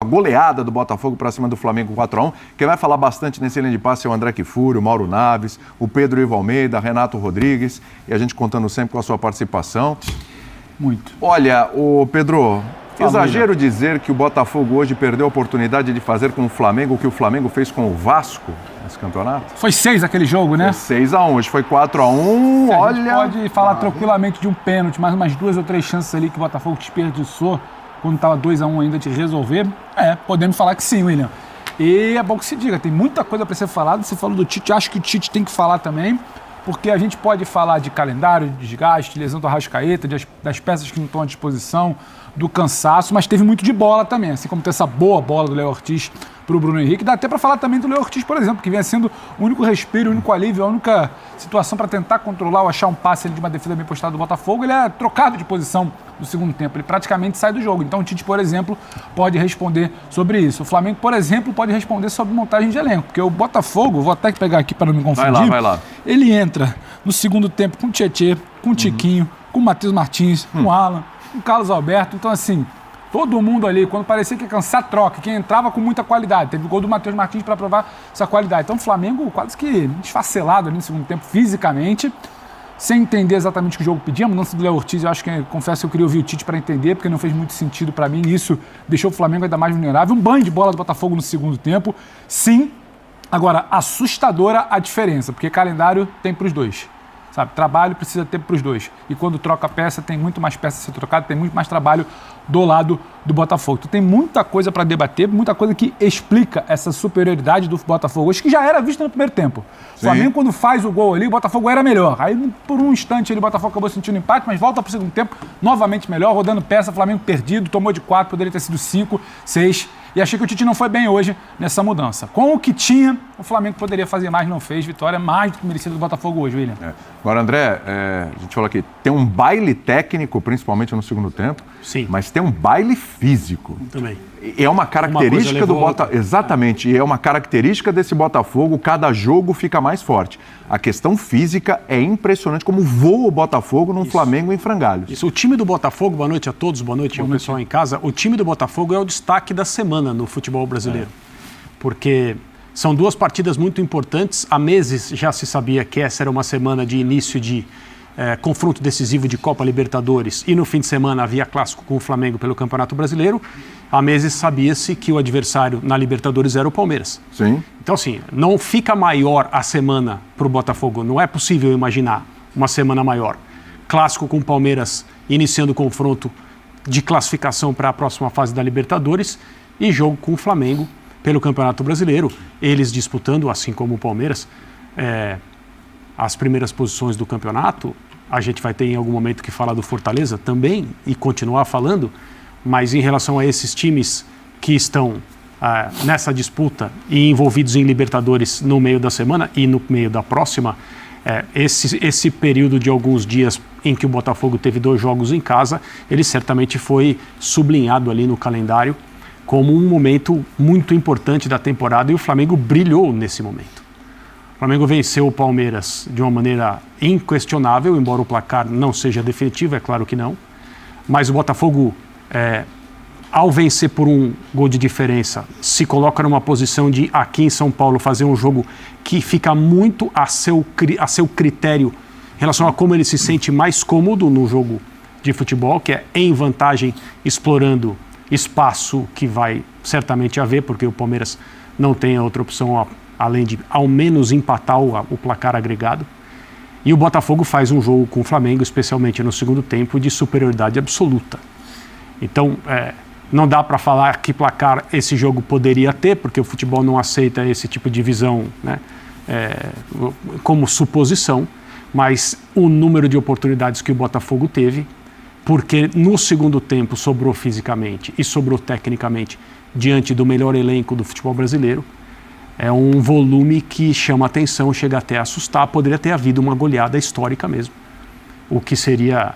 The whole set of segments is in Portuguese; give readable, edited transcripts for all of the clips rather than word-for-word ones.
goleada do Botafogo para cima do Flamengo 4-1. Quem vai falar bastante nesse linha de passe é o André Kifuri, o Mauro Naves, o Pedro Ivo Almeida, Renato Rodrigues, e a gente contando sempre com a sua participação. Muito. Olha, o Pedro, exagero dizer que o Botafogo hoje perdeu a oportunidade de fazer com o Flamengo o que o Flamengo fez com o Vasco nesse campeonato? Foi 6 aquele jogo, né? Foi 6-1, hoje foi 4-1, olha... A gente pode falar tranquilamente de um pênalti, mais umas 2 ou 3 chances ali que o Botafogo desperdiçou quando estava 2-1 ainda de resolver. Podemos falar que sim, William. E é bom que se diga, tem muita coisa para ser falada. Você falou do Tite, acho que o Tite tem que falar também, porque a gente pode falar de calendário, de desgaste, lesão do Arrascaeta, das peças que não estão à disposição, do cansaço, mas teve muito de bola também, assim como tem essa boa bola do Léo Ortiz para o Bruno Henrique. Dá até para falar também do Léo Ortiz, por exemplo, que vem sendo o único respiro, o único alívio, a única situação para tentar controlar ou achar um passe ali de uma defesa bem postada do Botafogo. Ele é trocado de posição no segundo tempo, ele praticamente sai do jogo. Então o Tite, por exemplo, pode responder sobre isso. O Flamengo, por exemplo, pode responder sobre montagem de elenco, porque o Botafogo, vou até pegar aqui para não me confundir, vai lá. Ele entra no segundo tempo com o Tietê, com o Tiquinho, com o Matheus Martins, com o Alan, com o Carlos Alberto. Então, assim, todo mundo ali, quando parecia que ia cansar, troca. Quem entrava com muita qualidade. Teve o gol do Matheus Martins para provar essa qualidade. Então, o Flamengo quase que desfacelado ali no segundo tempo, fisicamente, sem entender exatamente o que o jogo pedia. A mudança do Léo Ortiz, eu acho que, confesso que eu queria ouvir o Tite para entender, porque não fez muito sentido para mim. Isso deixou o Flamengo ainda mais vulnerável. Um banho de bola do Botafogo no segundo tempo, sim. Agora, assustadora a diferença, porque calendário tem para os dois. Sabe? Trabalho precisa ter para os dois. E quando troca peça, tem muito mais peça a ser trocada, tem muito mais trabalho do lado do Botafogo. Então tem muita coisa para debater, muita coisa que explica essa superioridade do Botafogo hoje, que já era vista no primeiro tempo. O Flamengo, quando faz o gol ali, o Botafogo era melhor. Aí, por um instante, o Botafogo acabou sentindo empate, mas volta para o segundo tempo, novamente melhor, rodando peça, Flamengo perdido, tomou de 4, poderia ter sido 5, 6. E achei que o Tite não foi bem hoje nessa mudança. Com o que tinha, o Flamengo poderia fazer mais, não fez. Vitória mais do que merecida do Botafogo hoje, William. Agora, André, a gente falou aqui, tem um baile técnico, principalmente no segundo tempo. Sim. Mas tem um baile físico. Também. É uma característica do Botafogo. Exatamente, é uma característica desse Botafogo, cada jogo fica mais forte. A questão física é impressionante como voa o Botafogo num Flamengo em frangalhos. Isso, o time do Botafogo, boa noite a todos, boa noite ao pessoal em casa. O time do Botafogo é o destaque da semana no futebol brasileiro. Porque são 2 partidas muito importantes. Há meses já se sabia que essa era uma semana de início de confronto decisivo de Copa Libertadores, e no fim de semana havia clássico com o Flamengo pelo Campeonato Brasileiro. Há meses sabia-se que o adversário na Libertadores era o Palmeiras. Sim. Então, assim, não fica maior a semana para o Botafogo. Não é possível imaginar uma semana maior. Clássico com o Palmeiras iniciando o confronto de classificação para a próxima fase da Libertadores, e jogo com o Flamengo pelo Campeonato Brasileiro. Eles disputando, assim como o Palmeiras, as primeiras posições do campeonato. A gente vai ter em algum momento que falar do Fortaleza também e continuar falando, mas em relação a esses times que estão nessa disputa e envolvidos em Libertadores no meio da semana e no meio da próxima, esse período de alguns dias em que o Botafogo teve 2 jogos em casa, ele certamente foi sublinhado ali no calendário como um momento muito importante da temporada, e o Flamengo brilhou nesse momento. O Flamengo venceu o Palmeiras de uma maneira inquestionável, embora o placar não seja definitivo, é claro que não. Mas o Botafogo, ao vencer por 1 gol de diferença, se coloca numa posição de, aqui em São Paulo, fazer um jogo que fica muito a seu critério em relação a como ele se sente mais cômodo no jogo de futebol, que é em vantagem, explorando espaço que vai certamente haver, porque o Palmeiras não tem outra opção além de, ao menos, empatar o placar agregado. E o Botafogo faz um jogo com o Flamengo, especialmente no segundo tempo, de superioridade absoluta. Então, não dá para falar que placar esse jogo poderia ter, porque o futebol não aceita esse tipo de visão, né, como suposição, mas o número de oportunidades que o Botafogo teve, porque no segundo tempo sobrou fisicamente e sobrou tecnicamente diante do melhor elenco do futebol brasileiro, é um volume que chama atenção, chega até a assustar. Poderia ter havido uma goleada histórica mesmo, o que seria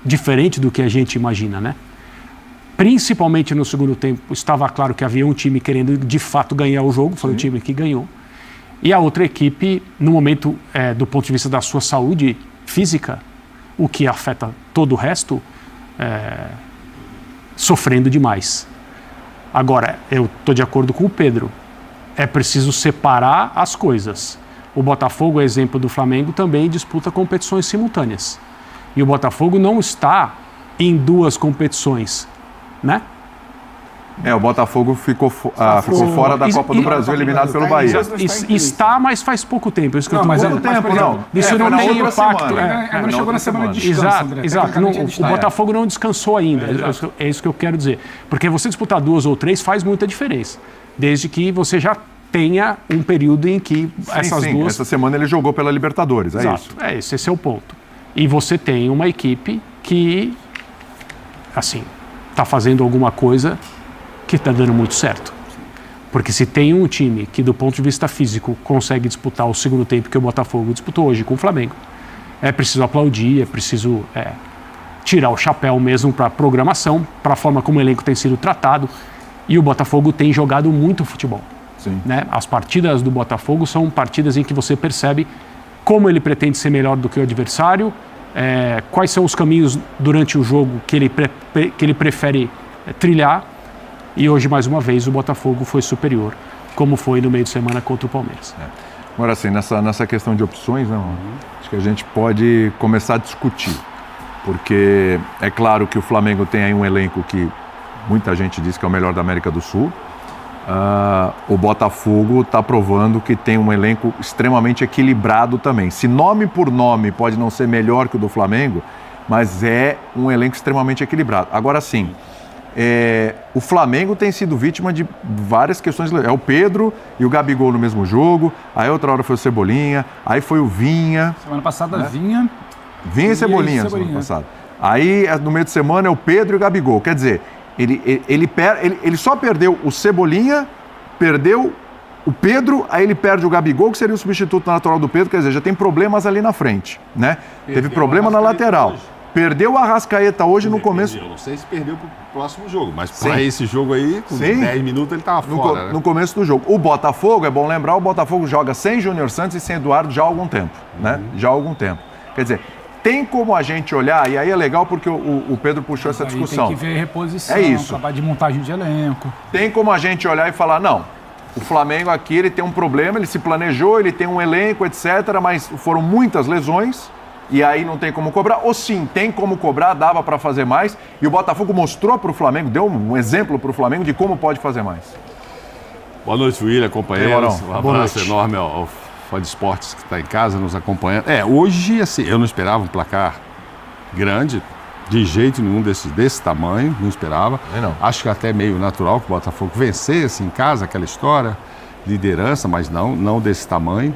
diferente do que a gente imagina, né? Principalmente no segundo tempo, estava claro que havia um time querendo de fato ganhar o jogo, foi o time que ganhou, e a outra equipe, no momento do ponto de vista da sua saúde física, o que afeta todo o resto, sofrendo demais. Agora, eu estou de acordo com o Pedro. É preciso separar as coisas. O Botafogo, exemplo do Flamengo, também disputa competições simultâneas. E o Botafogo não está em 2 competições, né? O Botafogo ficou fora da Copa do Brasil, eliminado pelo Bahia. Está, mas faz pouco tempo. Isso que não, eu mas pouco tempo, não. Isso não tem impacto. Não chegou na semana de descanso, Exato. O Botafogo não descansou ainda. É isso que eu quero dizer. Porque você disputar 2 ou 3 faz muita diferença. Desde que você já tenha um período em que essas duas... Essa semana ele jogou pela Libertadores, Exato. Isso. Esse é o ponto. E você tem uma equipe que, assim, está fazendo alguma coisa que está dando muito certo. Porque se tem um time que, do ponto de vista físico, consegue disputar o segundo tempo que o Botafogo disputou hoje com o Flamengo, é preciso aplaudir, é preciso tirar o chapéu mesmo para a programação, para a forma como o elenco tem sido tratado. E o Botafogo tem jogado muito futebol. Sim. Né? As partidas do Botafogo são partidas em que você percebe como ele pretende ser melhor do que o adversário, quais são os caminhos durante o jogo que ele prefere trilhar. E hoje, mais uma vez, o Botafogo foi superior, como foi no meio de semana contra o Palmeiras. Agora, assim, nessa questão de opções, acho que a gente pode começar a discutir. Porque é claro que o Flamengo tem aí um elenco que muita gente diz que é o melhor da América do Sul. O Botafogo está provando que tem um elenco extremamente equilibrado também. Se nome por nome pode não ser melhor que o do Flamengo, mas é um elenco extremamente equilibrado. Agora sim, o Flamengo tem sido vítima de várias questões. É o Pedro e o Gabigol no mesmo jogo, aí outra hora foi o Cebolinha, aí foi o Vinha. Semana passada, Vinha e Cebolinha. Semana passada. Aí no meio de semana é o Pedro e o Gabigol. Quer dizer, ele só perdeu o Cebolinha, perdeu o Pedro, aí ele perde o Gabigol, que seria o substituto natural do Pedro. Quer dizer, já tem problemas ali na frente, né? Teve problema na lateral. Perdeu o Arrascaeta hoje no começo. Eu não sei se perdeu pro próximo jogo, mas para esse jogo aí, com 10 minutos ele estava fora. No começo do jogo. O Botafogo, é bom lembrar, o Botafogo joga sem Júnior Santos e sem Eduardo já há algum tempo, né? Já há algum tempo. Quer dizer, tem como a gente olhar, e aí é legal porque o Pedro puxou essa discussão. Tem que ver reposição, trabalho de montagem de elenco. Tem como a gente olhar e falar, não, o Flamengo aqui ele tem um problema, ele se planejou, ele tem um elenco, etc., mas foram muitas lesões. E aí não tem como cobrar, ou sim, tem como cobrar, dava para fazer mais. E o Botafogo mostrou para o Flamengo, deu um exemplo para o Flamengo de como pode fazer mais. Boa noite, William, companheiros. Um abraço enorme ao Fã de Esportes que está em casa nos acompanhando. Hoje, assim, eu não esperava um placar grande, de jeito nenhum desse tamanho, não esperava. Não. Acho que até meio natural que o Botafogo vencesse em casa, aquela história, liderança, mas não desse tamanho.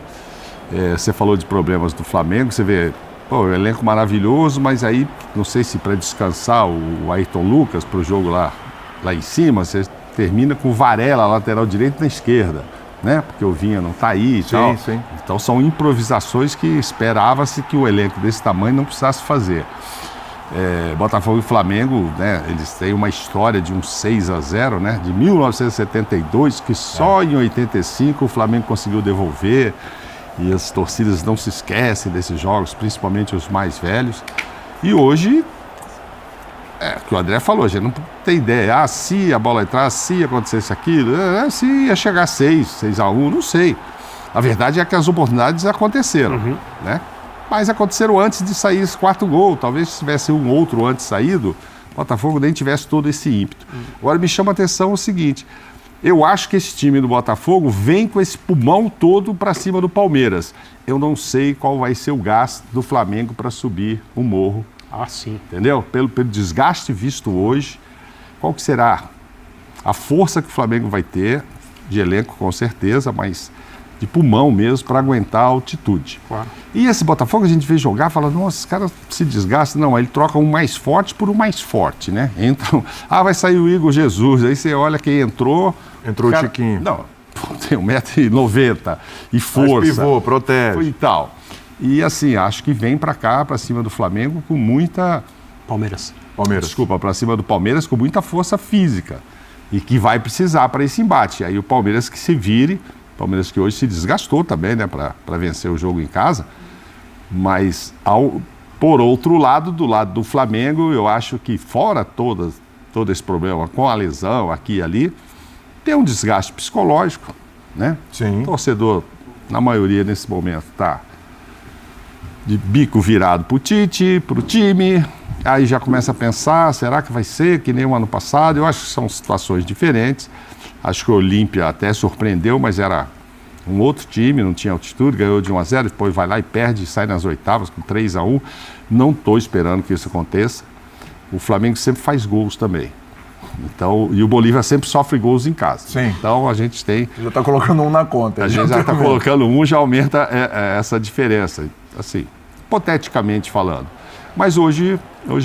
Você falou de problemas do Flamengo, você vê... o elenco maravilhoso, mas aí, não sei se para descansar o Ayrton Lucas para o jogo lá em cima, você termina com o Varela, lateral direito, na esquerda, né? Porque o Vinha não está aí e tal. Sim. Então são improvisações que esperava-se que o elenco desse tamanho não precisasse fazer. Botafogo e Flamengo, né? Eles têm uma história de um 6-0, né? De 1972, que só em 85 o Flamengo conseguiu devolver. E as torcidas não se esquecem desses jogos, principalmente os mais velhos. E hoje, o que o André falou, a gente não tem ideia. Se a bola entrar, se acontecesse aquilo, se ia chegar 6-1, não sei. A verdade é que as oportunidades aconteceram, né? Mas aconteceram antes de sair esse quarto gol. Talvez se tivesse um outro antes saído, o Botafogo nem tivesse todo esse ímpeto. Agora me chama a atenção o seguinte... Eu acho que esse time do Botafogo vem com esse pulmão todo para cima do Palmeiras. Eu não sei qual vai ser o gasto do Flamengo para subir o morro. Sim. Entendeu? Pelo desgaste visto hoje, qual que será a força que o Flamengo vai ter, de elenco com certeza, mas de pulmão mesmo, para aguentar a altitude. Claro. E esse Botafogo a gente vê jogar, fala, nossa, esse cara se desgasta. Não, ele troca um mais forte por um mais forte, né? Entram, vai sair o Igor Jesus, aí você olha quem entrou... Entrou o Chiquinho. Não, tem 1,90 m e força. Mas pivô, protege. E tal. E assim, acho que vem para cá, para cima do Flamengo, com muita... Palmeiras. Desculpa, para cima do Palmeiras, com muita força física. E que vai precisar para esse embate. Aí o Palmeiras que se vire, o Palmeiras que hoje se desgastou também, né, para vencer o jogo em casa. Mas, por outro lado, do lado do Flamengo, eu acho que fora todo esse problema com a lesão aqui e ali, Tem um desgaste psicológico, né? Sim. O torcedor, na maioria, nesse momento, está de bico virado para o Tite, para o time, aí já começa a pensar, será que vai ser que nem o ano passado? Eu acho que são situações diferentes. Acho que o Olímpia até surpreendeu, mas era um outro time, não tinha altitude, ganhou de 1-0, depois vai lá e perde, sai nas oitavas com 3-1. Não estou esperando que isso aconteça. O Flamengo sempre faz gols também. Então, e o Bolívia sempre sofre gols em casa. Sim. Então a gente tem... Já está colocando um na conta. A gente já está colocando um, já aumenta essa diferença. Assim, hipoteticamente falando. Mas hoje não